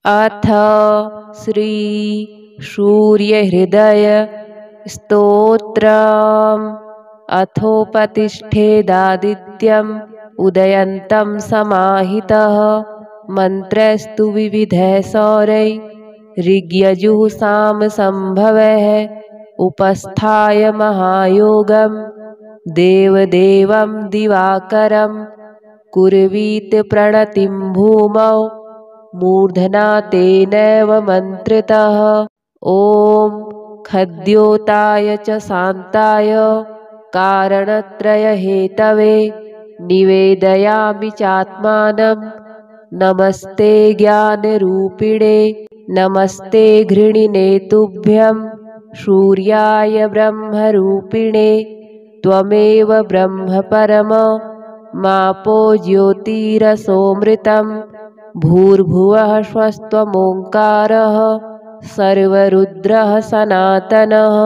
अथ श्री सूर्यहृदय स्तोत्रम्। अथोपतिष्ठेदादित्यम् उदयन्तं समाहितः मन्त्रस्तु विविधैः सौरैः ऋग्यजुः सामसंभवैः उपस्थाय महायोगं देवदेवं दिवाकरं कुर्वीत प्रणतिं भूमौ मूर्धना तेनैव मन्त्रितः। ॐ खद्योताय च शान्ताय कारणत्रयहेतवे निवेदयामि चात्मानं नमस्ते ज्ञानरूपिणे नमस्ते घृणिने तुभ्यं सूर्याय ब्रह्मरूपिणे त्वमेव ब्रह्म परम मापो ज्योतिरसोऽमृतं भूर्भुवः स्वस्त्वमोङ्कारः सर्वरुद्रः सनातनः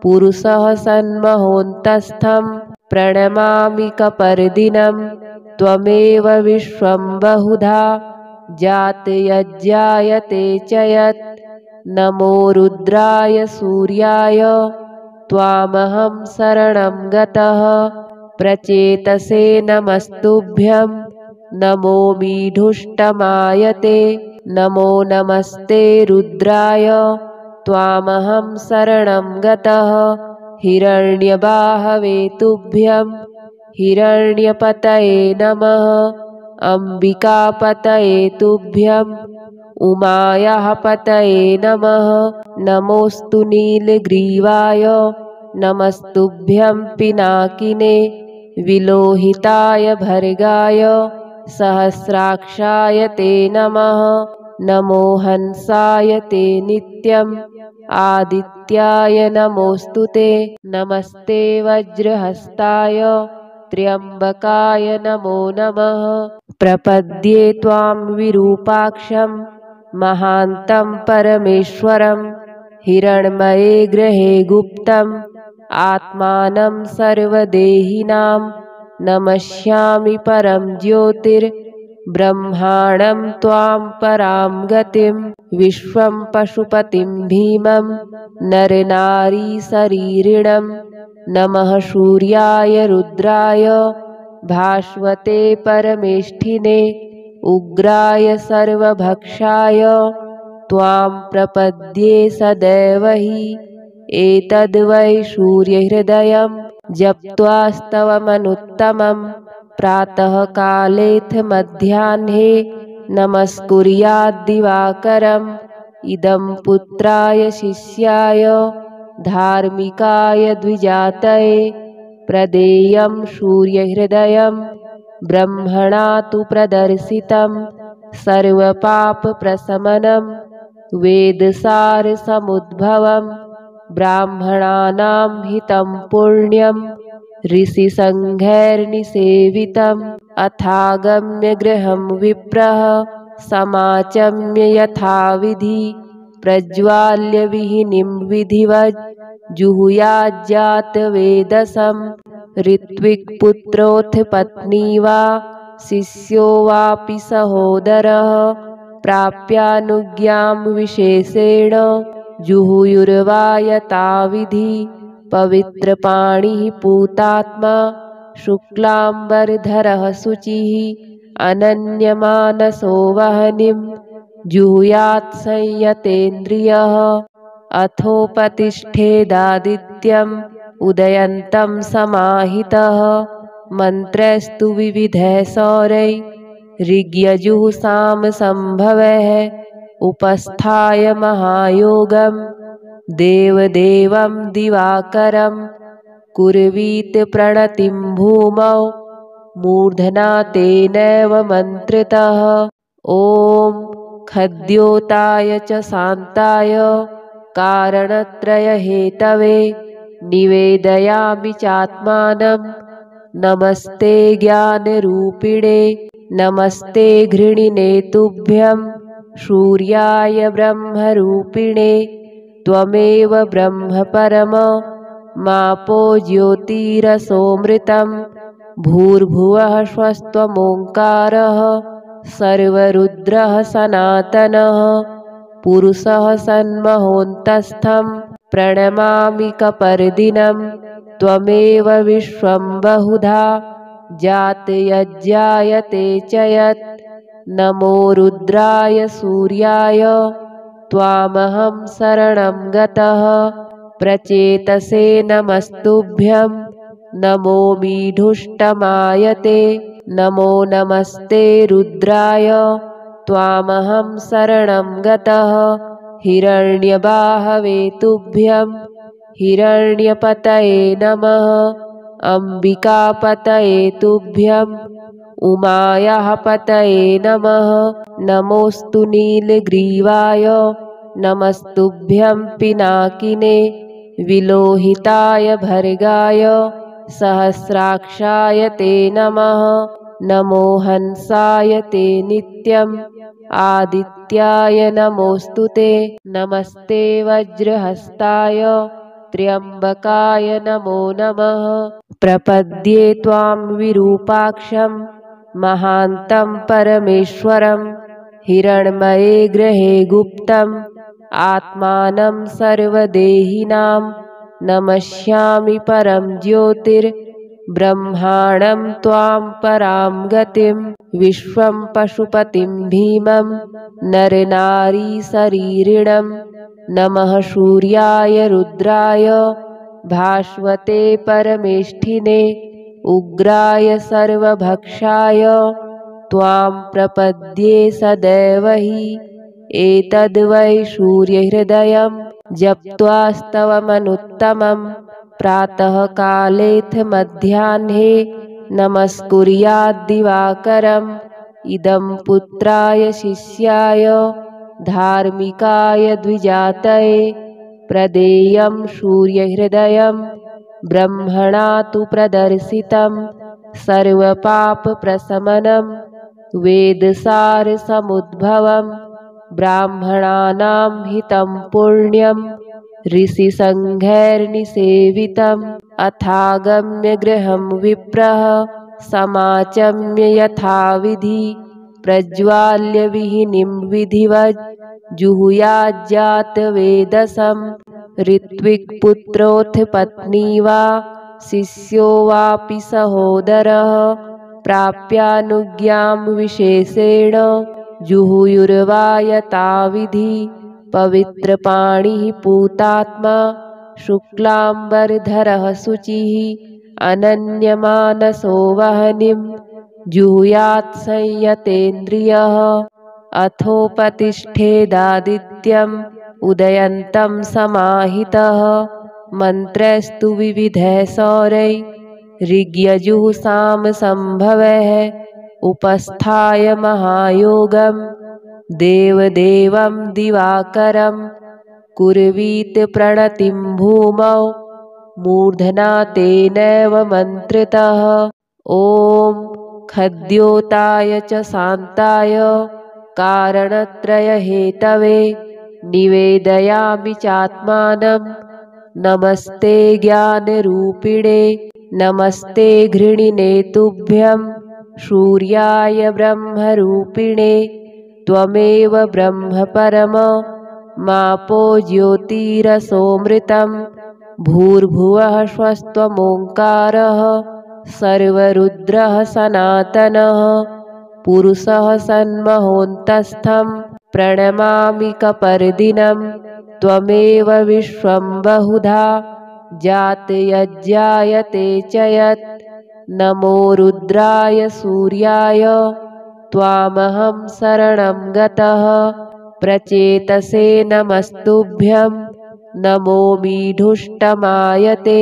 पुरुषः सन्महोऽन्तस्थं प्रणमामि कपर्दिनं त्वमेव विश्वं बहुधा जातयज्जायते च यत् नमो रुद्राय सूर्याय त्वामहं शरणं गतः प्रचेतसे नमस्तुभ्यं नमो मीढुष्टमायते नमो नमस्ते रुद्राय त्वामहं शरणं गतः हिरण्यबाहवे तुभ्यं हिरण्यपतये नमः अम्बिकापतये तुभ्यं उमायाः पतये नमः नमोऽस्तु नीलग्रीवाय नमस्तुभ्यं पिनाकिने विलोहिताय भर्गाय सहस्राक्षाय ते नमः नमो हंसाय ते नित्यम् आदित्याय नमोऽस्तु ते नमस्ते वज्रहस्ताय त्र्यम्बकाय नमो नमः प्रपद्ये त्वां विरूपाक्षं महान्तं परमेश्वरं हिरण्मये ग्रहे गुप्तम् आत्मानं सर्वदेहिनां नमस्यामि परं ज्योतिर्ब्रह्माणं त्वां परां गतिं विश्वं पशुपतिं भीमं नरनारीशरीरिणं नमः सूर्याय रुद्राय भास्वते परमेष्ठिने उग्राय सर्वभक्षाय त्वां प्रपद्ये सदैव हि एतद्वै सूर्यहृदयं जप्त्वास्तवमनुत्तमं प्रातःकालेऽथ मध्याह्ने नमस्कुर्याद्दिवाकरम् इदं पुत्राय शिष्याय धार्मिकाय द्विजातये प्रदेयं सूर्यहृदयं ब्रह्मणा तु प्रदर्शितं सर्वपापप्रशमनं वेदसारसमुद्भवं ब्राह्मणानां हितं पुण्यं ऋषिसङ्घैर्निसेवितम् अथागम्य गृहं विप्रः समाचम्य यथाविधि प्रज्वाल्य विहिनीं विधिवज् जुहुयाज्जातवेदसं ऋत्विक्पुत्रोऽथ पत्नी वा शिष्यो वापि सहोदरः प्राप्यानुज्ञां विशेषेण जुहुयुर्वा यथाविधि पवित्रपाणिः पूतात्मा शुक्लाम्बरधरः शुचिः अनन्यमानसो वह्निं जुहुयात् संयतेन्द्रियः अथोपतिष्ठेदादित्यम् उदयन्तं समाहितः मन्त्रस्तु विविधैः सौरैः ऋग्यजुः सामसंभवैः उपस्थाय महायोगं देवदेवं दिवाकरं कुर्वीत प्रणतिं भूमौ मूर्धना तेनैव मन्त्रितः। ॐ खद्योताय च शान्ताय कारणत्रयहेतवे निवेदयामि चात्मानं नमस्ते ज्ञानरूपिणे नमस्ते घृणिने तुभ्यं सूर्याय ब्रह्मरूपिणे त्वमेव ब्रह्म परम मापो ज्योतिरसोऽमृतं भूर्भुवः स्वस्त्वमोङ्कारः सर्वरुद्रः सनातनः पुरुषः सन्महोन्तस्थं प्रणमामि कपर्दिनं त्वमेव विश्वं बहुधा जातयज्जायते च यत् नमो रुद्राय सूर्याय त्वामहं शरणं गतः प्रचेतसे नमस्तुभ्यं नमो मीढुष्टमायते नमो नमस्ते रुद्राय त्वामहं शरणं गतः हिरण्यबाहवे तुभ्यं हिरण्यपतये नमः अम्बिकापतये तुभ्यं उमायाः पतये नमः नमोऽस्तु नीलग्रीवाय नमस्तुभ्यं पिनाकिने विलोहिताय भर्गाय सहस्राक्षाय ते नमः नमो हंसाय ते नित्यम् आदित्याय नमोऽस्तु ते नमस्ते वज्रहस्ताय त्र्यम्बकाय नमो नमः प्रपद्ये त्वां विरूपाक्षं महान्तं परमेश्वरं हिरण्मये ग्रहे गुप्तम् आत्मानं सर्वदेहिनां नमस्यामि परं ज्योतिर्ब्रह्माणं त्वां परां गतिं विश्वं पशुपतिं भीमं नरनारीशरीरिणं नमः सूर्याय रुद्राय भास्वते परमेष्ठिने उग्राय सर्वभक्षाय त्वां प्रपद्ये सदैव हि एतद्वै सूर्यहृदयं जप्त्वास्तवमनुत्तमं प्रातःकालेऽथ मध्याह्ने नमस्कुर्याद्दिवाकरम् इदं पुत्राय शिष्याय धार्मिकाय द्विजातये प्रदेयं सूर्यहृदयं ब्रह्मणा तु प्रदर्शितं सर्वपापप्रशमनं वेदसारसमुद्भवं ब्राह्मणानां हितं पुण्यं ऋषिसङ्घैर्निसेवितम् अथागम्य गृहं विप्रः समाचम्य यथाविधि प्रज्वाल्य विहिनीं विधिवज् जुहुयाज्जातवेदसं ऋत्विक्पुत्रोऽथ पत्नी वा शिष्यो वापि सहोदरः प्राप्यानुज्ञां विशेषेण जुहुयुर्वा यथाविधि पवित्रपाणिः पूतात्मा शुक्लाम्बरधरः शुचिः अनन्यमानसो वह्निं जुहुयात् संयतेन्द्रियः अथोपतिष्ठेदादित्यम् उदयन्तं समाहितः मन्त्रस्तु विविधैः सौरैः ऋग्यजुःसामसम्भवैः उपस्थाय महायोगं देवदेवं दिवाकरं कुर्वीत प्रणतिं भूमौ मूर्धना तेनैव मन्त्रितः ॐ खद्योताय च शान्ताय कारणत्रयहेतवे निवेदयामि चात्मानं नमस्ते ज्ञानरूपिणे नमस्ते घृणिने तुभ्यं सूर्याय ब्रह्मरूपिणे त्वमेव ब्रह्म परम मापो ज्योतिरसोऽमृतं भूर्भुवः स्वस्त्वमोङ्कारः सर्वरुद्रः सनातनः पुरुषः सन्महोन्तस्थं प्रणमामि कपर्दिनं त्वमेव विश्वं बहुधा जातयज्जायते च यत् नमो रुद्राय सूर्याय त्वामहं शरणं गतः प्रचेतसे नमस्तुभ्यं नमो मीढुष्टमायते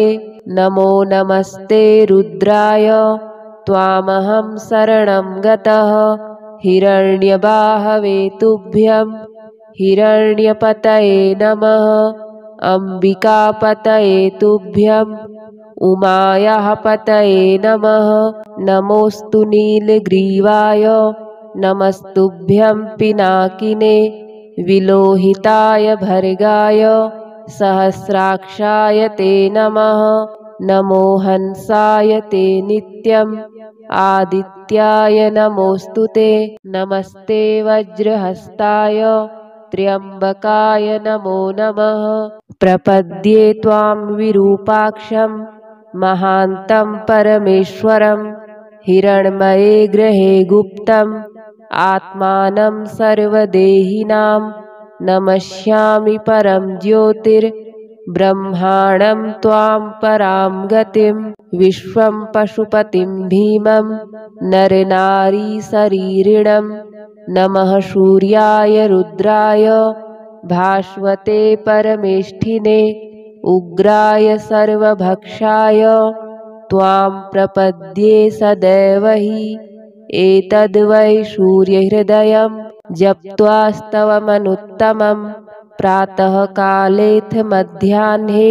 नमो नमस्ते रुद्राय त्वामहं शरणं गतः हिरण्यबाहवे तुभ्यं हिरण्यपतये नमः अम्बिकापतये तुभ्यं उमायाः पतये नमः नमोऽस्तु नीलग्रीवाय नमस्तुभ्यं पिनाकिने विलोहिताय भर्गाय सहस्राक्षाय ते नमः नमो हंसाय ते नित्यम् आदित्याय नमोऽस्तु ते। नमस्ते वज्रहस्ताय त्र्यम्बकाय नमो नमः। प्रपद्ये त्वां विरूपाक्षं महान्तं परमेश्वरं हिरण्मये ग्रहे गुप्तम् आत्मानं सर्वदेहिनां नमस्यामि परं ज्योतिर्ब्रह्माणं त्वां परां गतिं विश्वं पशुपतिं भीमं नरनारीशरीरिणं नमः सूर्याय रुद्राय भास्वते परमेष्ठिने उग्राय सर्वभक्षाय त्वां प्रपद्ये सदैव हि। एतद्वै सूर्यहृदयं जप्त्वास्तवमनुत्तमं प्रातःकालेऽथ मध्याह्ने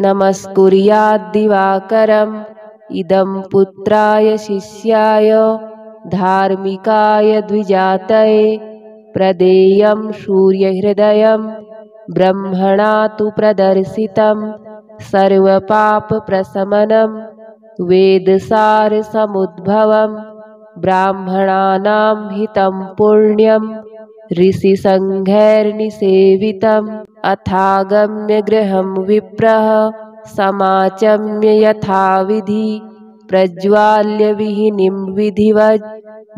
नमस्कुर्याद्दिवाकरम्। इदं पुत्राय शिष्याय धार्मिकाय द्विजातये प्रदेयं सूर्यहृदयं ब्रह्मणा तु प्रदर्शितं सर्वपापप्रशमनं वेदसारसमुद्भवं ब्राह्मणानां हितं पुण्यं ऋषिसङ्घैर्निसेवितम्। अथागम्य गृहं विप्रः समाचम्य यथाविधि प्रज्वाल्य विहिनीं विधिवज्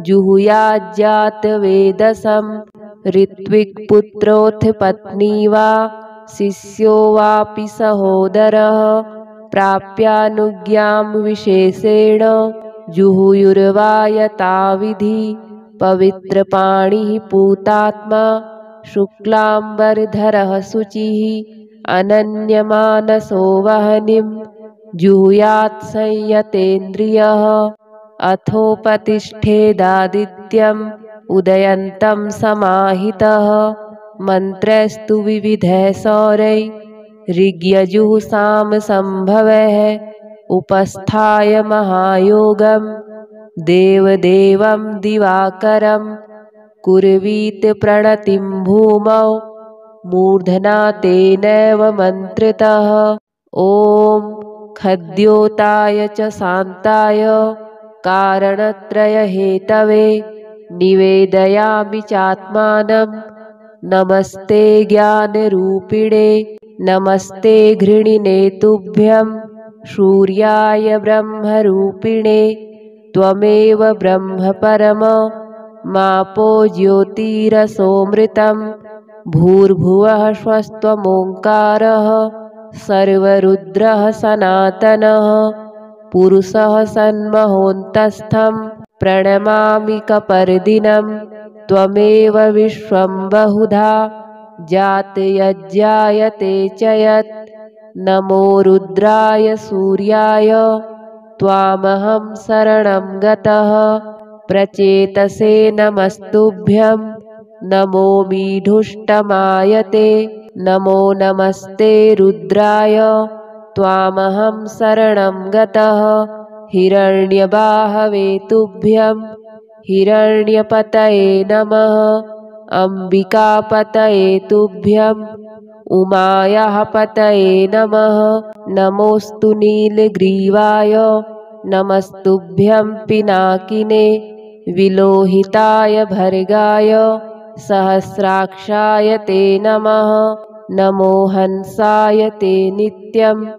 जुहुयाज्जातवेदसं। ऋत्विक्पुत्रोऽथ पत्नी वा शिष्यो वापि सहोदरः प्राप्यानुज्ञां विशेषेण जुहुयुर्वा यथाविधि। पवित्रपाणिः पूतात्मा शुक्लाम्बरधरः शुचिः अनन्यमानसो वह्निं जुहुयात् संयतेन्द्रियः। अथोपतिष्ठेदादित्यम् उदयन्तं समाहितः मन्त्रैस्तु विविधैः सौरैः ऋग्यजुःसामसंभवैः उपस्थाय महायोगं देवदेवं दिवाकरं कुर्वीत प्रणतिं भूमौ मूर्धना तेनैव मन्त्रितः। ॐ खद्योताय च शान्ताय कारणत्रयहेतवे निवेदयामि चात्मानं। नमस्ते ज्ञानरूपिणे नमस्ते घृणिने तुभ्यं सूर्याय ब्रह्मरूपिणे त्वमेव ब्रह्म परम मापो ज्योतिरसोऽमृतं। भूर्भुवः स्वस्त्वमोङ्कारः सर्वरुद्रः सनातनः पुरुषः सन्महोऽन्तस्थं प्रणमामि कपर्दिनं। त्वमेव विश्वं बहुधा जातयज्जायते च यत् नमो रुद्राय सूर्याय त्वामहं शरणं गतः। प्रचेतसे नमस्तुभ्यं नमो मीढुष्टमाय ते नमो नमस्ते रुद्राय त्वामहं शरणं गतः। हिरण्यबाहवे तुभ्यं हिरण्यपतये नमः। अम्बिकापतये तुभ्यं उमायाः पतये नमः। नमोऽस्तु नीलग्रीवाय नमस्तुभ्यं पिनाकिने विलोहिताय भर्गाय सहस्राक्षाय ते नमः। नमो हंसाय ते नित्यम्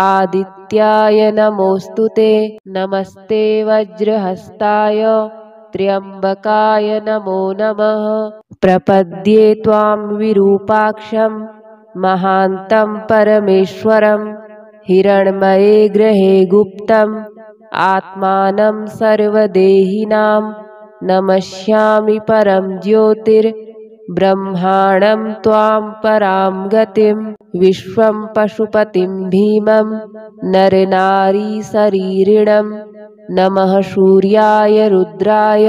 आदित्याय नमोऽस्तु ते। नमस्ते वज्रहस्ताय त्र्यम्बकाय नमो नमः। प्रपद्ये त्वां विरूपाक्षं महान्तं परमेश्वरं हिरण्मये ग्रहे गुप्तम् आत्मानं सर्वदेहिनां नमस्यामि परं ज्योतिर्ब्रह्माणं त्वां परां गतिं विश्वं पशुपतिं भीमं नरनारीशरीरिणं नमः सूर्याय रुद्राय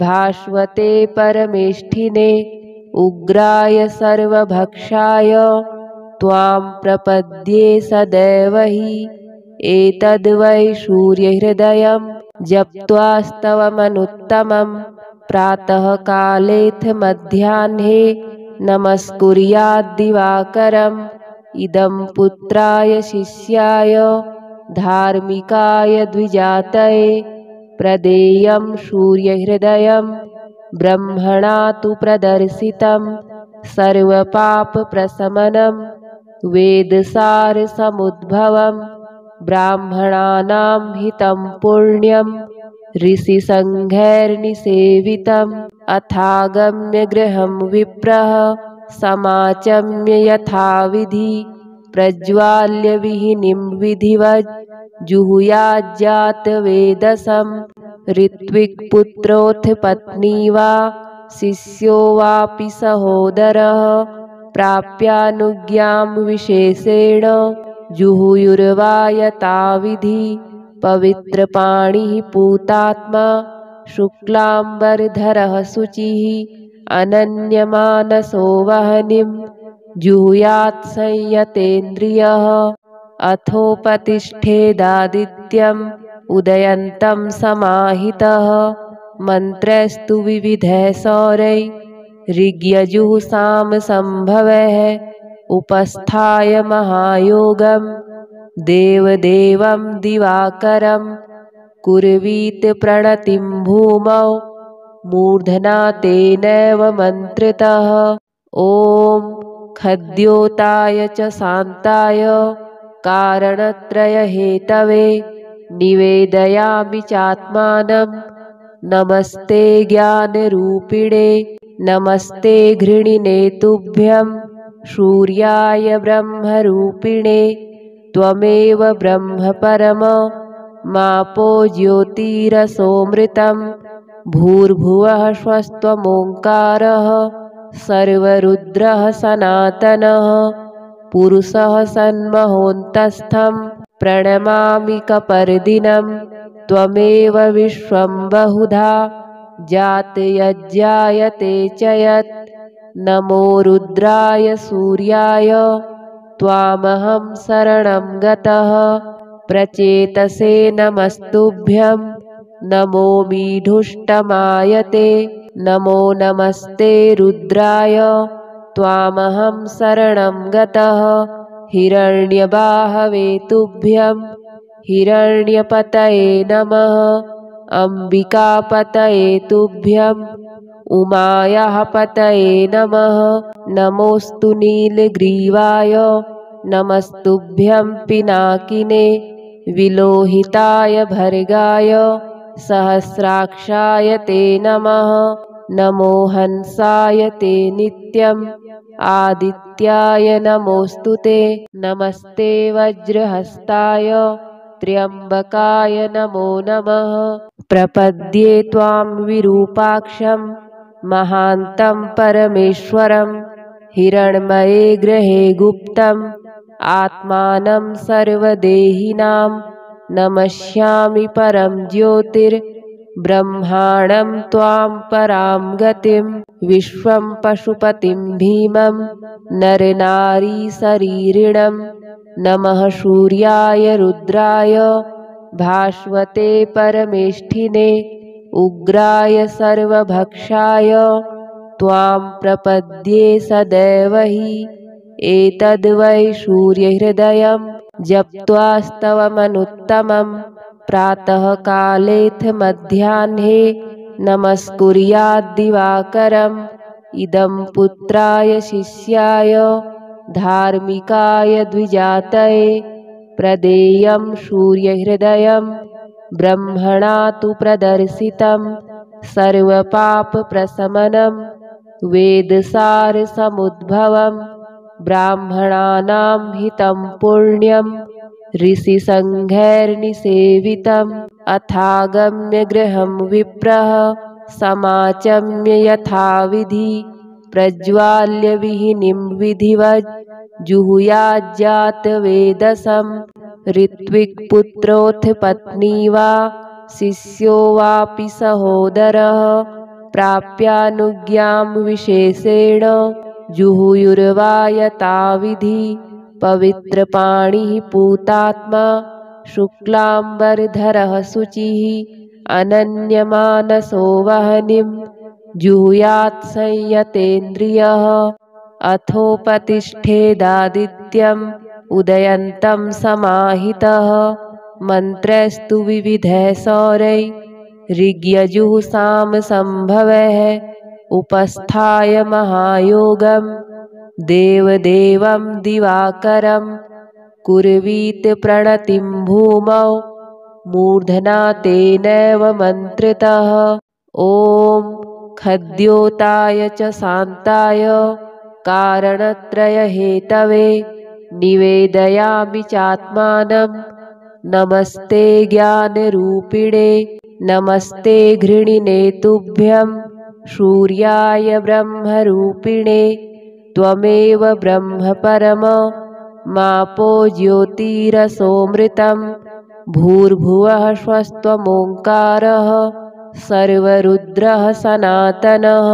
भास्वते परमेष्ठिने उग्राय सर्वभक्षाय त्वां प्रपद्ये सदैव हि। एतद्वै सूर्यहृदयं जप्त्वास्तवमनुत्तमं प्रातःकालेऽथ मध्याह्ने नमस्कुर्याद्दिवाकरम्। इदं पुत्राय शिष्याय धार्मिकाय द्विजातये प्रदेयं सूर्यहृदयं ब्रह्मणा तु प्रदर्शितं सर्वपापप्रशमनं वेदसारसमुद्भवं ब्राह्मणानां हितं पुण्यं ऋषिसङ्घैर्निसेवितम् अथागम्य गृहं विप्रः समाचम्य यथाविधि प्रज्वाल्य विहिनीं विधिवत् जुहुयाज्जातवेदसं ऋत्विक्पुत्रोऽथ पत्नी वा शिष्यो वापि सहोदरः प्राप्यानुज्ञां विशेषेण जुहुयुर्वा यथाविधि पवित्रपाणिः पूतात्मा शुक्लाम्बरधरः शुचिः अनन्यमानसो वह्निं जुहुयात् संयतेन्द्रियः अथोपतिष्ठेदादित्यम् उदयन्तं समाहितः मन्त्रैस्तु विविधैः सौरैः ऋग्यजुःसामसम्भवैः उपस्थाय महायोगं देवदेवं दिवाकरं कुर्वीत प्रणतिं भूमौ मूर्धना तेनैव मन्त्रितः ॐ खद्योताय च शान्ताय कारणत्रयहेतवे निवेदयामि चात्मानं नमस्ते ज्ञानरूपिणे नमस्ते घृणिने तुभ्यं सूर्याय ब्रह्मरूपिणे त्वमेव ब्रह्म परम मापो ज्योतिरसोऽमृतं भूर्भुवः स्वस्त्वमोङ्कारः सर्वरुद्रः सनातनः पुरुषः सन्महोऽन्तस्थं प्रणमामि कपर्दिनं त्वमेव विश्वं बहुधा जातयज्जायते च यत् नमो रुद्राय सूर्याय त्वामहं शरणं गतः प्रचेतसे नमस्तुभ्यं नमो मीढुष्टमायते नमो नमस्ते रुद्राय त्वामहं शरणं गतः हिरण्यबाहवे तुभ्यं हिरण्यपतये नमः अम्बिकापतये तुभ्यं उमायाः पतये नमः नमोऽस्तु नीलग्रीवाय नमस्तुभ्यं पिनाकिने विलोहिताय भर्गाय सहस्राक्षाय ते नमः नमो हंसाय ते नित्यम् आदित्याय नमोऽस्तु ते नमस्ते वज्रहस्ताय त्र्यम्बकाय नमो नमः प्रपद्ये त्वां विरूपाक्षं महान्तं परमेश्वरं हिरण्मये ग्रहे गुप्तम् आत्मानं सर्वदेहिनां नमस्यामि परं ज्योतिर्ब्रह्माणं त्वां परां गतिं विश्वं पशुपतिं भीमं नरनारीशरीरिणं नमः सूर्याय रुद्राय भास्वते परमेष्ठिने उग्राय सर्वभक्षाय त्वां प्रपद्ये सदैव हि एतद्वै सूर्यहृदयं जप्त्वास्तवमनुत्तमं प्रातःकालेऽथ मध्याह्ने नमस्कुर्याद्दिवाकरम् इदं पुत्राय शिष्याय धार्मिकाय द्विजातये प्रदेयं सूर्यहृदयं ब्रह्मणा तु प्रदर्शितं सर्वपापप्रशमनं वेदसारसमुद्भवं ब्राह्मणानां हितं पुण्यं ऋषिसङ्घैर्निसेवितम् अथागम्य गृहं विप्रः समाचम्य यथाविधि प्रज्वाल्य विहिनीं विधिवत् जुहुयाज्जातवेदसं ऋत्विक्पुत्रोऽथ पत्नी वा शिष्यो वापि सहोदरः प्राप्यानुज्ञां विशेषेण जुहुयुर्वा यथाविधि पवित्रपाणिः पूतात्मा शुक्लाम्बरधरः शुचिः अनन्यमानसो वह्निं जुहुयात् संयतेन्द्रियः अथोपतिष्ठेदादित्यम् उदयन्तं समाहितः मन्त्रस्तु विविधः सौरै ऋग्यजुः सामसम्भवः उपस्थाय महायोगं देवदेवं दिवाकरं कुर्वीत प्रणतिं भूमौ मूर्धना तेनैव मन्त्रितः। ॐ खद्योताय च शान्ताय कारणत्रयहेतवे निवेदयामि चात्मानं नमस्ते ज्ञानरूपिणे नमस्ते घृणिने तुभ्यं सूर्याय ब्रह्मरूपिणे त्वमेव ब्रह्म परम मापो ज्योतिरसोऽमृतं भूर्भुवः स्वस्त्वमोङ्कारः सर्वरुद्रः सनातनः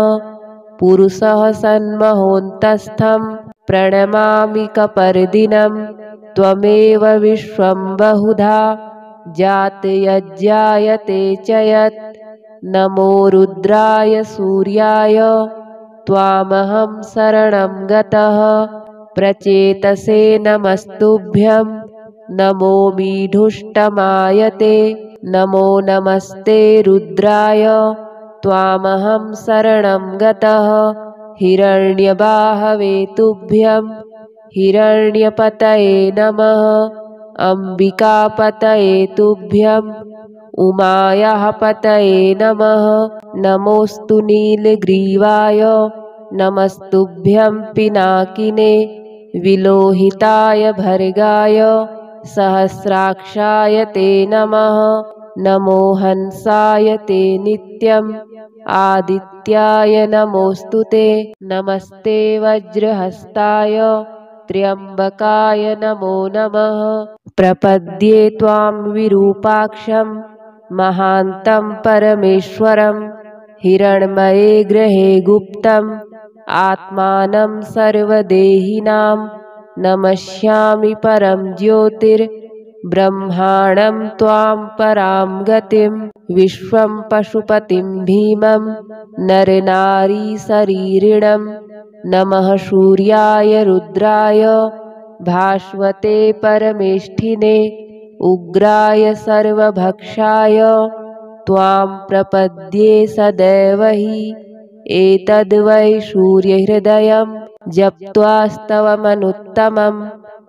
पुरुषः सन्महोऽन्तस्थं प्रणमामि कपर्दिनं त्वमेव विश्वं बहुधा जातयज्जायते च यत् नमो रुद्राय सूर्याय त्वामहं शरणं गतः प्रचेतसे नमस्तुभ्यं नमो मीढुष्टमायते नमो नमस्ते रुद्राय त्वामहं शरणं गतः हिरण्यबाहवे तुभ्यं हिरण्यपतये नमः अम्बिकापतये तुभ्यं उमायाः पतये नमः नमोऽस्तु नीलग्रीवाय नमस्तुभ्यं पिनाकिने विलोहिताय भर्गाय सहस्राक्षाय ते नमः नमो हंसाय ते नित्यम् आदित्याय नमोऽस्तु ते नमस्ते वज्रहस्ताय त्र्यम्बकाय नमो नमः प्रपद्ये त्वां विरूपाक्षं महान्तं परमेश्वरं हिरण्मये ग्रहे गुप्तम् आत्मानं सर्वदेहिनां नमस्यामि परं ज्योतिर्ब्रह्माणं त्वां परां गतिं विश्वं पशुपतिं भीमं नरनारीशरीरिणं नमः सूर्याय रुद्राय भास्वते परमेष्ठिने उग्राय सर्वभक्षाय त्वां प्रपद्ये सदैव हि एतद्वै सूर्यहृदयं जप्त्वास्तवमनुत्तमं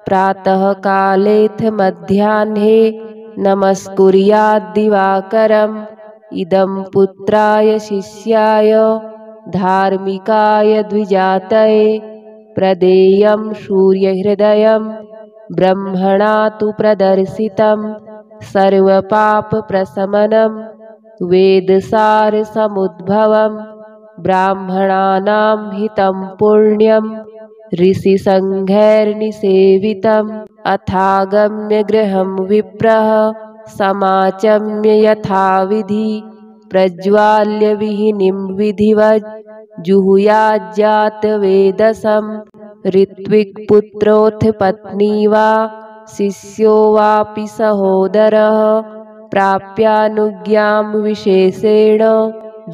प्रातःकालेऽथ मध्याह्ने नमस्कुर्याद्दिवाकरम् इदं पुत्राय शिष्याय धार्मिकाय द्विजातये प्रदेयं सूर्यहृदयं ब्रह्मणा तु प्रदर्शितं सर्वपापप्रशमनं वेदसारसमुद्भवं ब्राह्मणानां हितं पुण्यं ऋषिसङ्घैर्निसेवितम् अथागम्य गृहं विप्रः समाचम्य यथाविधि प्रज्वाल्य विहिनीं विधिवत् जुहुयाज्जातवेदसं ऋत्विक्पुत्रोऽथ पत्नी वा शिष्यो वापि सहोदरः प्राप्यानुज्ञां विशेषेण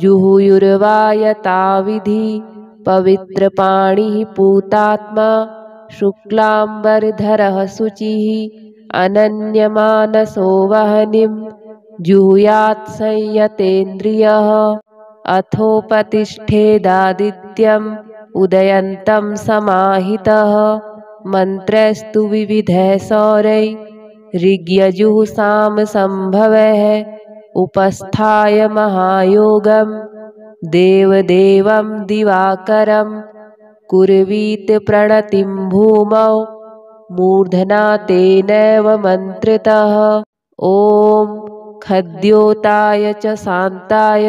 जुहुयुर्वा यथाविधि पवित्रपाणिः पूतात्मा शुक्लाम्बरधरः शुचिः अनन्यमानसो वह्निं जुहुयात् संयतेन्द्रियः अथोपतिष्ठेदादित्यम् उदयन्तं समाहितः मन्त्रस्तु विविधः सौरै ऋग्यजुः सामसम्भवः उपस्थाय महायोगं देवदेवं दिवाकरं कुर्वीत प्रणतिं भूमौ मूर्धना तेनैव मन्त्रितः। ॐ खद्योताय च शान्ताय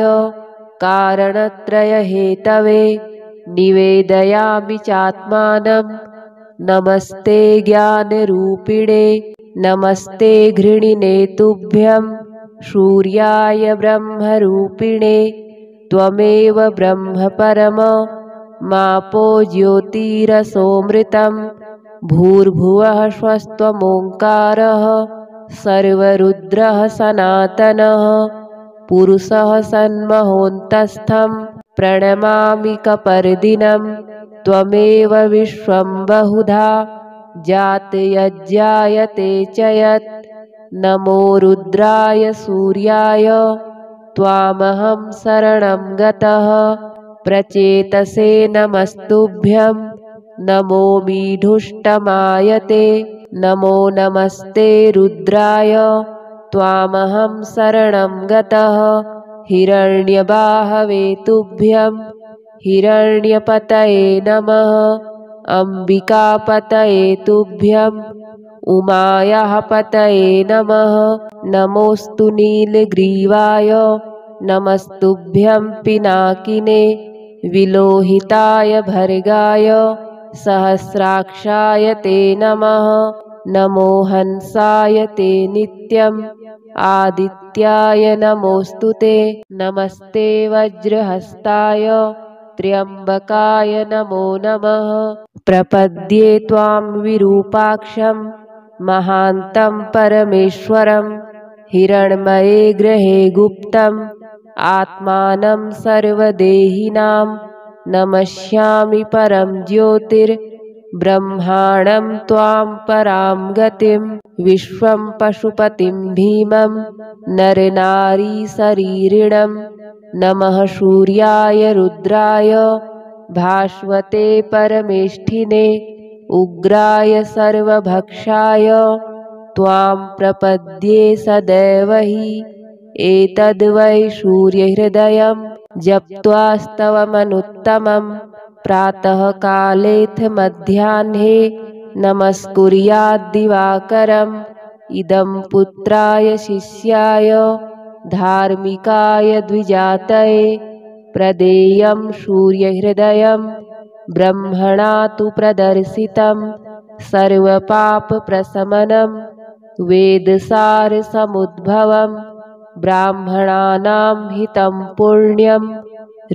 कारणत्रयहेतवे निवेदयामि चात्मानं नमस्ते ज्ञानरूपिणे नमस्ते घृणिने तुभ्यं सूर्याय ब्रह्मरूपिणे त्वमेव ब्रह्म परम मापो ज्योतिरसोऽमृतं भूर्भुवः स्वस्त्वमोङ्कारः सर्वरुद्रः सनातनः पुरुषः सन्महोऽन्तस्थं प्रणमामि कपर्दिनं त्वमेव विश्वं बहुधा जातयज्जायते च यत् नमो रुद्राय सूर्याय त्वामहं शरणं गतः प्रचेतसे नमस्तुभ्यं नमो मीढुष्टमाय ते नमो नमस्ते रुद्राय त्वामहं शरणं गतः हिरण्यबाहवे तुभ्यं हिरण्यपतये नमः अम्बिकापतये तुभ्यं उमायाः पतये नमः नमोऽस्तु नीलग्रीवाय नमस्तुभ्यं पिनाकिने विलोहिताय भर्गाय सहस्राक्षाय ते नमः नमो हंसाय ते नित्यम् आदित्याय नमोऽस्तु ते नमस्ते वज्रहस्ताय त्र्यम्बकाय नमो नमः प्रपद्ये त्वां विरूपाक्षं महान्तं परमेश्वरं हिरण्मये ग्रहे गुप्तम् आत्मानं सर्वदेहिनां नमस्यामि परं ज्योतिर्ब्रह्माणं त्वां परां गतिं विश्वं पशुपतिं भीमं नरनारीशरीरिणं नमः सूर्याय रुद्राय भास्वते परमेष्ठिने उग्राय सर्वभक्षाय त्वां प्रपद्ये सदैव हि एतद्वै सूर्यहृदयं जप्त्वास्तवमनुत्तमं प्रातःकालेऽथ मध्याह्ने नमस्कुर्याद्दिवाकरम् इदं पुत्राय शिष्याय धार्मिकाय द्विजातये प्रदेयं सूर्यहृदयं ब्रह्मणा तु प्रदर्शितं सर्वपापप्रशमनं वेदसारसमुद्भवं ब्राह्मणानां हितं पुण्यं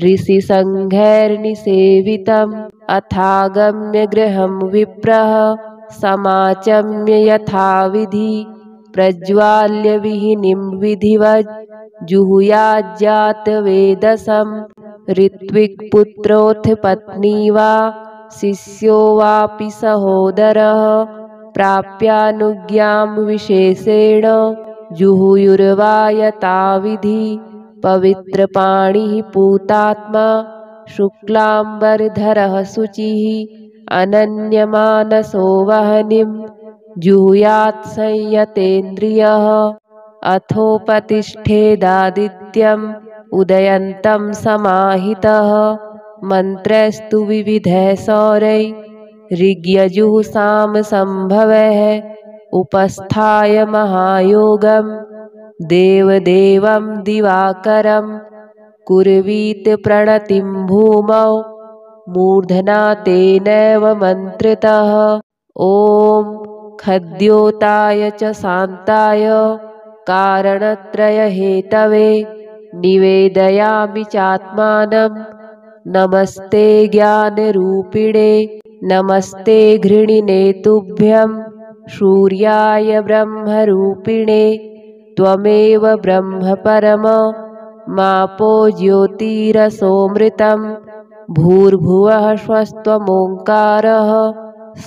ऋषिसङ्घैर्निसेवितम् अथागम्य गृहं विप्रः समाचम्य यथाविधि प्रज्वाल्य विहिनीं विधिवत् जुहुयाज्जातवेदसं ऋत्विक्पुत्रोऽथ पत्नी वा शिष्यो वापि सहोदरः प्राप्यानुज्ञां विशेषेण जुहुयुर्वा यथाविधि पवित्रपाणिः पूतात्मा शुक्लाम्बरधरः शुचिः अनन्यमानसो वह्निं जुहुयात् संयतेन्द्रियः अथोपतिष्ठेदादित्यम् उदयन्तं समाहितः मन्त्रस्तु विविधैः सौरैः ऋग्यजुःसामसम्भवैः उपस्थाय महायोगं देवदेवं दिवाकरं कुर्वीत प्रणतिं भूमौ मूर्धना तेनैव मन्त्रितः ॐ खद्योताय च शान्ताय कारणत्रयहेतवे निवेदयामि चात्मानं नमस्ते ज्ञानरूपिणे नमस्ते घृणिने तुभ्यं सूर्याय ब्रह्मरूपिणे त्वमेव ब्रह्म परम मापो ज्योतिरसोऽमृतं भूर्भुवः स्वस्त्वमोङ्कारः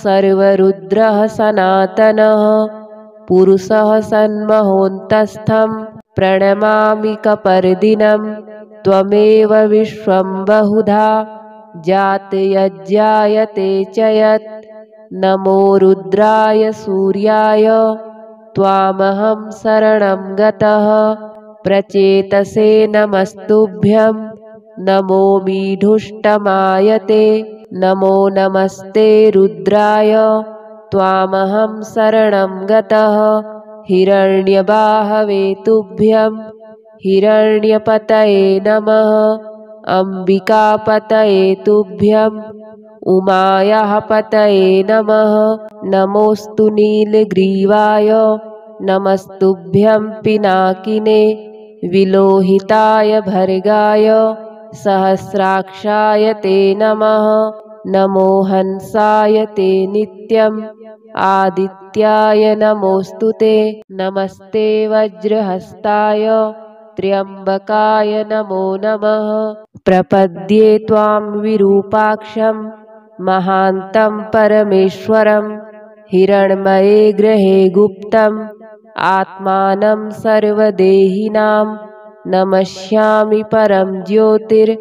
सर्वरुद्रः सनातनः पुरुषः सन्महोऽन्तस्थं प्रणमामि कपर्दिनं त्वमेव विश्वं बहुधा जातयज्जायते च यत् नमो रुद्राय सूर्याय त्वामहं शरणं गतः प्रचेतसे नमस्तुभ्यं नमो मीढुष्टमाय ते नमो नमस्ते रुद्राय त्वामहं शरणं गतः हिरण्यबाहवे तुभ्यं हिरण्यपतये नमः अम्बिकापतये तुभ्यं उमायाः पतये नमः नमोऽस्तु नीलग्रीवाय नमस्तुभ्यं पिनाकिने विलोहिताय भर्गाय सहस्राक्षाय ते नमः नमो हंसाय ते नित्यम् आदित्याय नमोऽस्तु ते नमस्ते वज्रहस्ताय त्र्यम्बकाय नमो नमः प्रपद्ये त्वां विरूपाक्षं महान्तं परमेश्वरं हिरण्मये ग्रहे गुप्तम् आत्मानं सर्वदेहिनां नमस्यामि परं ज्योतिर्ब्रह्माणं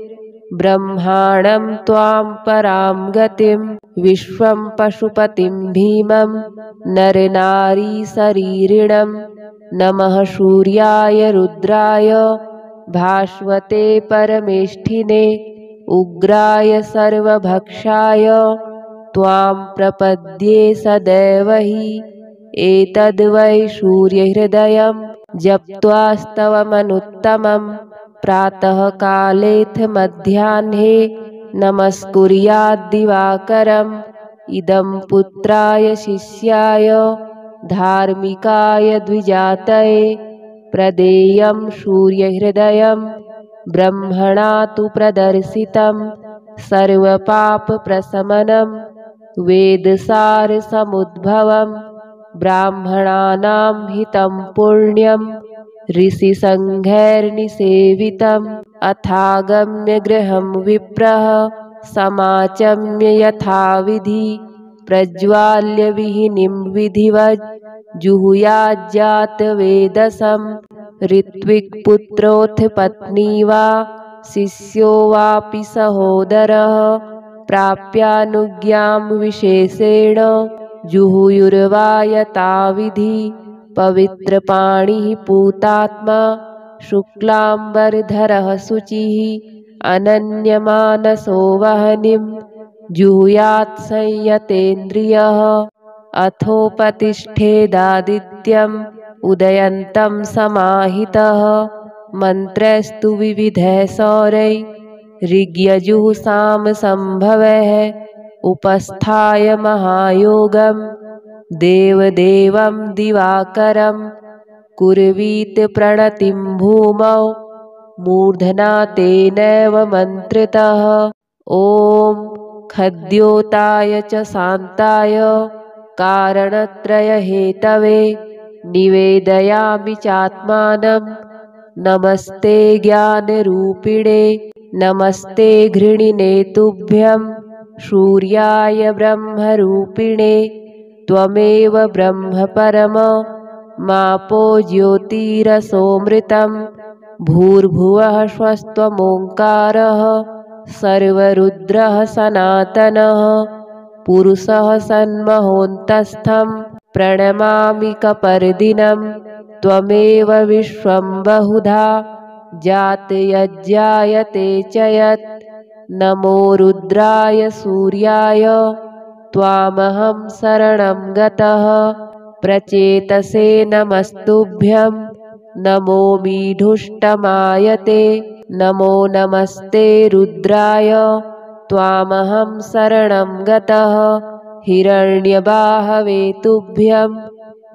त्वां परां गतिं विश्वं पशुपतिं भीमं नरनारीशरीरिणं नमः सूर्याय रुद्राय भास्वते परमेष्ठिने उग्राय सर्वभक्षाय त्वां प्रपद्ये सदैव हि एतद्वै सूर्यहृदयं जप्त्वास्तवमनुत्तमं प्रातःकालेऽथ मध्याह्ने नमस्कुर्याद्दिवाकरम् इदं पुत्राय शिष्याय धार्मिकाय द्विजातये प्रदेयं सूर्यहृदयं ब्रह्मणा तु प्रदर्शितं सर्वपापप्रशमनं वेदसारसमुद्भवं ब्राह्मणानां हितं पुण्यं ऋषिसङ्घैर्निसेवितम् अथागम्य गृहं विप्रः समाचम्य यथाविधि प्रज्वाल्य विहिनीं विधिवज् जुहुयाज्जातवेदसं ऋत्विक्पुत्रोऽथ पत्नी वा शिष्यो वापि सहोदरः प्राप्यानुज्ञां विशेषेण जुहुयुर्वा यथाविधि पवित्रपाणिः पूतात्मा शुक्लाम्बरधरः शुचिः अनन्यमानसो वह्निं जुहुयात् संयतेन्द्रियः अथोपतिष्ठेदादित्यम् उदयन्तं समाहितः मन्त्रैस्तु विविधैः सौरैः ऋग्यजुःसामसम्भवैः उपस्थाय महायोगं देवदेवं दिवाकरं कुर्वीत प्रणतिं भूमौ मूर्धना तेनैव मन्त्रितः ॐ खद्योताय च शान्ताय कारणत्रयहेतवे निवेदयामि चात्मानं नमस्ते ज्ञानरूपिणे नमस्ते घृणिने तुभ्यं सूर्याय ब्रह्मरूपिणे त्वमेव ब्रह्म परम मापो ज्योतिरसोऽमृतं भूर्भुवः स्वस्त्वमोङ्कारः सर्वरुद्रः सनातनः पुरुषः सन्महोऽन्तस्थं प्रणमामि कपर्दिनं त्वमेव विश्वं बहुधा जातयज्जायते च यत् नमो रुद्राय सूर्याय त्वामहं शरणं गतः प्रचेतसे नमस्तुभ्यं नमो मीढुष्टमायते नमो नमस्ते रुद्राय त्वामहं शरणं गतः हिरण्यबाहवे तुभ्यं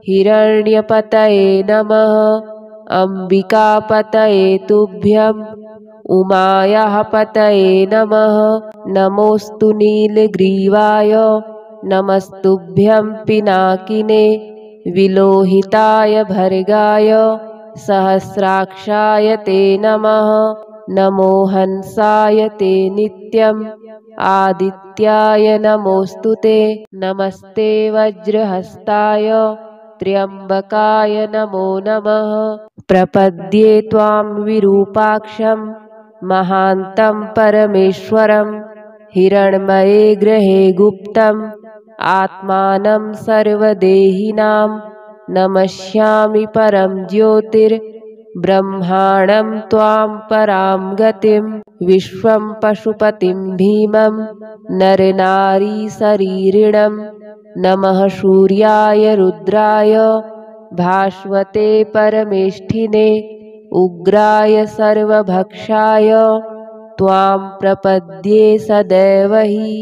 हिरण्यपतये नमः अम्बिकापतये तुभ्यं उमायाः पतये नमः नमोऽस्तु नीलग्रीवाय नमस्तुभ्यं पिनाकिने विलोहिताय भर्गाय सहस्राक्षाय ते नमः नमो हंसाय ते नित्यम् आदित्याय नमोऽस्तु ते नमस्ते वज्रहस्ताय त्र्यम्बकाय नमो नमः प्रपद्ये त्वां विरूपाक्षं महान्तं परमेश्वरं हिरण्मये ग्रहे गुप्तम् आत्मानं सर्वदेहिनां नमस्यामि परं ज्योतिर्ब्रह्माणं त्वां परां गतिं विश्वं पशुपतिं भीमं नरनारीशरीरिणं नमः सूर्याय रुद्राय भास्वते परमेष्ठिने उग्राय सर्वभक्षाय त्वां प्रपद्ये सदैव हि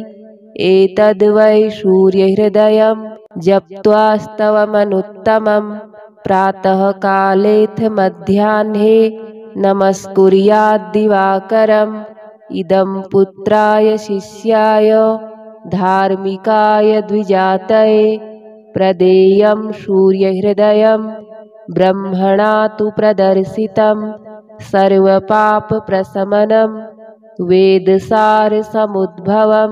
एतद्वै सूर्यहृदयं जप्त्वास्तवमनुत्तमं प्रातःकालेऽथ मध्याह्ने नमस्कुर्याद्दिवाकरम् इदं पुत्राय शिष्याय धार्मिकाय द्विजातये प्रदेयं सूर्यहृदयं ब्रह्मणा तु प्रदर्शितं सर्वपापप्रशमनं वेदसारसमुद्भवं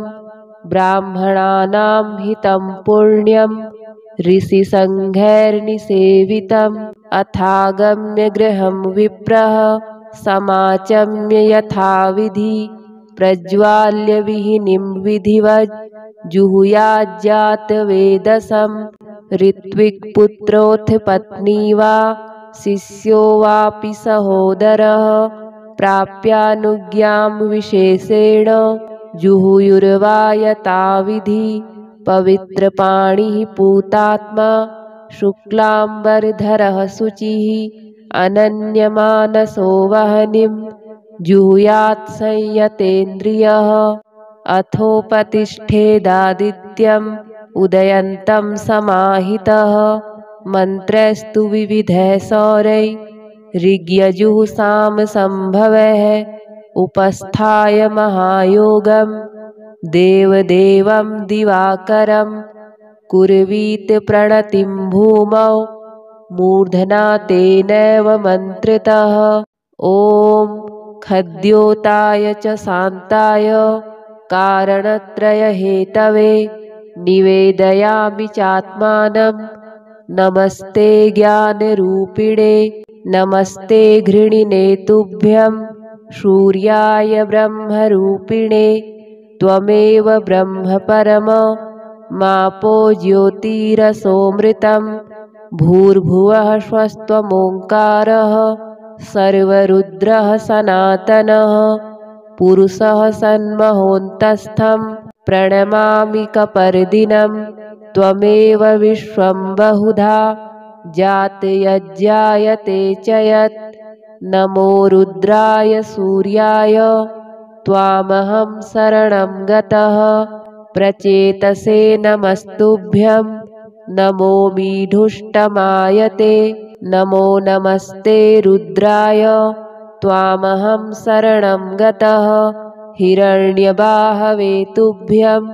ब्राह्मणानां हितं पुण्यं ऋषिसङ्घैर्निसेवितम् अथागम्य गृहं विप्रः समाचम्य यथाविधि प्रज्वाल्य विहिनीं विधिवत् जुहुयाज्जातवेदसं ऋत्विक्पुत्रोऽथ पत्नी वा शिष्यो वापि सहोदरः प्राप्यानुज्ञां विशेषेण जुहुयुर्वा यथाविधि पवित्रपाणिः पूतात्मा शुक्लाम्बरधरः शुचिः अनन्यमानसो वह्निं जुहुयात् संयतेन्द्रियः अथोपतिष्ठेदादित्यम् उदयन्तं समाहितः मन्त्रस्तु विविधैः सौरैः ऋग्यजुःसामसम्भवैः उपस्थाय महायोगं देवदेवं दिवाकरं कुर्वीत प्रणतिं भूमौ मूर्धना तेनैव मन्त्रितः ॐ खद्योताय च शान्ताय कारणत्रयहेतवे निवेदयामि चात्मानं नमस्ते ज्ञानरूपिणे नमस्ते घृणिने तुभ्यं सूर्याय ब्रह्मरूपिणे त्वमेव ब्रह्म परम मापो ज्योतिरसोऽमृतं भूर्भुवः स्वस्त्वमोङ्कारः सर्वरुद्रः सनातनः पुरुषः सन्महोऽन्तस्थं प्रणमामि कपर्दिनं त्वमेव विश्वं बहुधा जातयज्जायते च यत् नमो रुद्राय सूर्याय त्वामहं शरणं गतः प्रचेतसे नमस्तुभ्यं नमो मीढुष्टमायते नमो नमस्ते रुद्राय त्वामहं शरणं गतः हिरण्यबाहवे तुभ्यं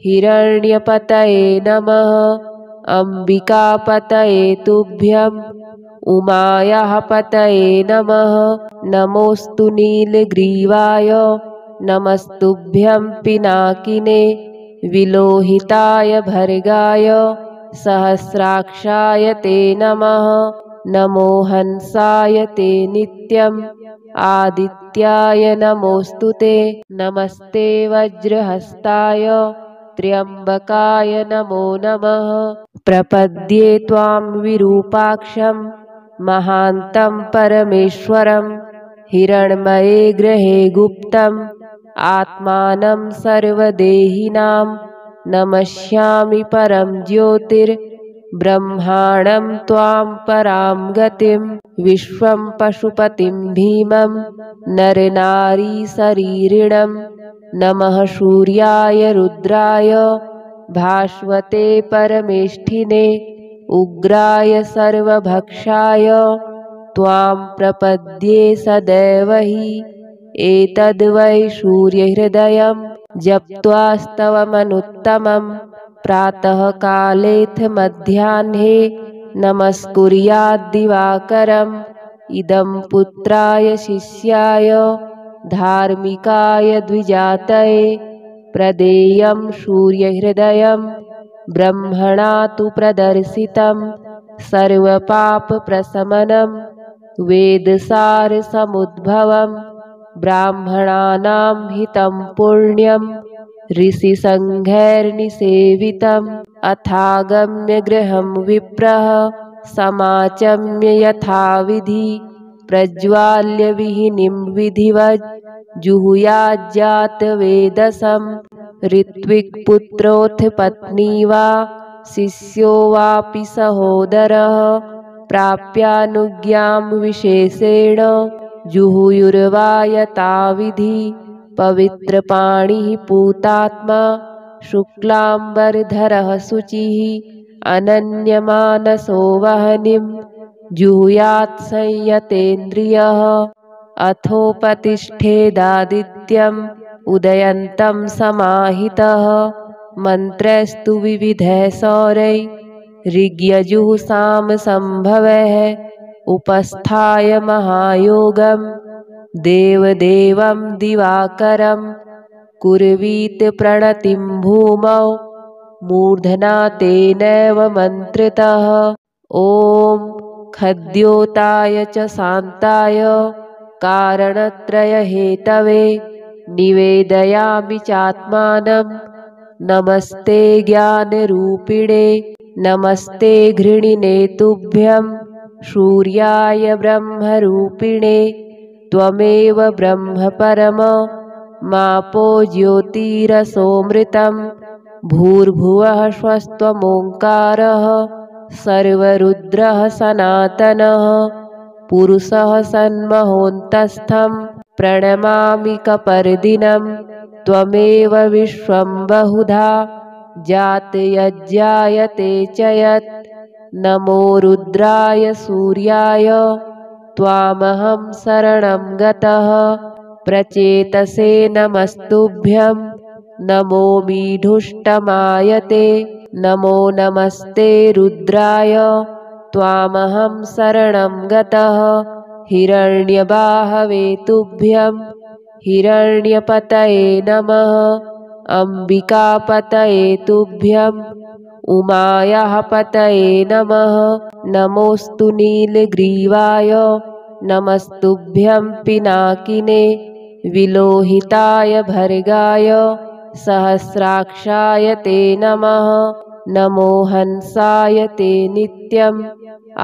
हिरण्यपतये नमः अम्बिकापतये तुभ्यं उमायाः पतये नमः नमोऽस्तु नीलग्रीवाय नमस्तुभ्यं पिनाकिने विलोहिताय भर्गाय सहस्राक्षाय ते नमः नमो हंसाय ते नित्यम् आदित्याय नमोऽस्तु ते नमस्ते वज्रहस्ताय त्र्यम्बकाय नमो नमः प्रपद्ये त्वां विरूपाक्षं महान्तं परमेश्वरं हिरण्मये ग्रहे गुप्तम् आत्मानं सर्वदेहिनां नमस्यामि परं ज्योतिर्ब्रह्माणं त्वां परां गतिं विश्वं पशुपतिं भीमं नरनारीशरीरिणं नमः सूर्याय रुद्राय भास्वते परमेष्ठिने उग्राय सर्वभक्षाय त्वां प्रपद्ये सदैव हि एतद्वै सूर्यहृदयं जप्त्वास्तवमनुत्तमं प्रातःकालेऽथ मध्याह्ने नमस्कुर्याद्दिवाकरम् इदं पुत्राय शिष्याय धार्मिकाय द्विजातये प्रदेयं सूर्यहृदयं ब्रह्मणा तु प्रदर्शितं सर्वपापप्रशमनं वेदसारसमुद्भवं ब्राह्मणानां हितं पुण्यं ऋषिसङ्घैर्निसेवितम् अथागम्य गृहं विप्रः समाचम्य यथाविधि प्रज्वाल्य विहिनीं विधिवत् जुहुयाज्जातवेदसं ऋत्विक्पुत्रोऽथ पत्नी वा शिष्यो वापि सहोदरः प्राप्यानुज्ञां विशेषेण जुहुयुर्वा यथाविधि पवित्रपाणिः पूतात्मा शुक्लाम्बरधरः शुचिः अनन्यमानसो वह्निं जुहुयात् संयतेन्द्रियः अथोपतिष्ठेदादित्यम् उदयन्तं समाहितः मन्त्रस्तु विविधैः सौरैः ऋग्यजुःसामसम्भवैः उपस्थाय महायोगं देवदेवं दिवाकरं कुर्वीत प्रणतिं भूमौ मूर्धना तेनैव मन्त्रितः। ॐ खद्योताय च शान्ताय कारणत्रयहेतवे निवेदयामि चात्मानं। नमस्ते ज्ञानरूपिणे नमस्ते घृणिने तुभ्यं सूर्याय ब्रह्मरूपिणे त्वमेव ब्रह्म परम मापो ज्योतिरसोऽमृतं भूर्भुवः स्वस्त्वमोङ्कारः सर्वरुद्रः सनातनः पुरुषः सन्महोऽन्तस्थं प्रणमामि कपर्दिनं त्वमेव विश्वं बहुधा जातयज्जायते च यत् नमो रुद्राय सूर्याय त्वामहं शरणं गतः प्रचेतसे नमस्तुभ्यं नमो मीढुष्टमायते नमो नमस्ते रुद्राय त्वामहं शरणं गतः हिरण्यबाहवे तुभ्यं हिरण्यपतये नमः अम्बिकापतये तुभ्यं उमायाः पतये नमः नमोऽस्तु नीलग्रीवाय नमस्तुभ्यं पिनाकिने विलोहिताय भर्गाय सहस्राक्षाय ते नमः नमो हंसाय ते नित्यम्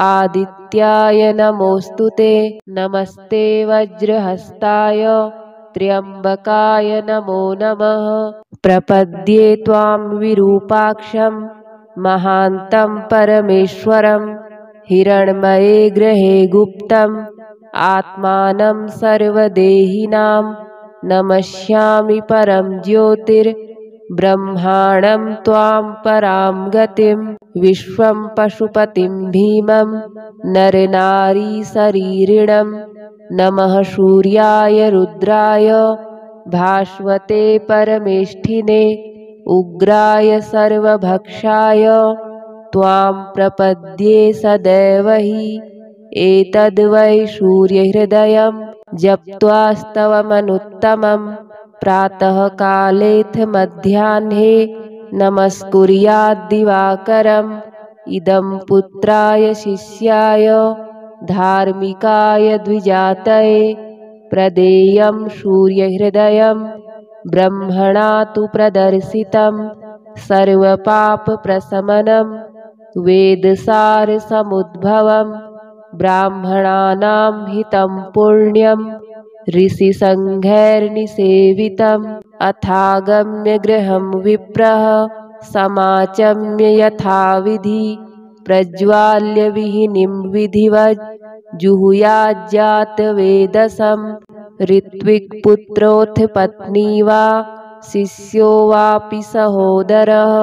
आदित्याय नमोऽस्तु ते नमस्ते वज्रहस्ताय त्र्यम्बकाय नमो नमः प्रपद्ये त्वां विरूपाक्षं महान्तं परमेश्वरं हिरण्मये ग्रहे गुप्तम् आत्मानं सर्वदेहिनां नमस्यामि परं ज्योतिर्ब्रह्माणं त्वां परां गतिं विश्वं पशुपतिं भीमं नरनारीशरीरिणं नमः सूर्याय रुद्राय भास्वते परमेष्ठिने उग्राय सर्वभक्षाय त्वां प्रपद्ये सदैव हि एतद्वै सूर्यहृदयं जप्त्वास्तवमनुत्तमं प्रातःकालेऽथ मध्याह्ने नमस्कुर्याद्दिवाकरम् इदं पुत्राय शिष्याय धार्मिकाय द्विजातये प्रदेयं सूर्यहृदयं ब्रह्मणा तु प्रदर्शितं सर्वपापप्रशमनं वेदसारसमुद्भवं ब्राह्मणानां हितं पुण्यं ऋषिसङ्घैर्निसेवितम् अथागम्य गृहं विप्रः समाचम्य यथाविधि प्रज्वाल्य विहिनीं विधिवत् जुहुयाज्जातवेदसं ऋत्विक्पुत्रोऽथ पत्नी वा शिष्यो वापि सहोदरः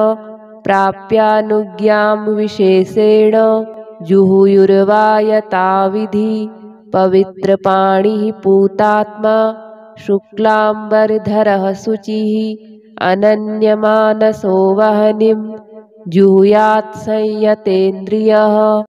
प्राप्यानुज्ञां विशेषेण जुहुयुर्वा यथाविधि पवित्रपाणिः पूतात्मा शुक्लाम्बरधरः शुचिः अनन्यमानसो वह्निं जुहुयात् संयतेन्द्रियः।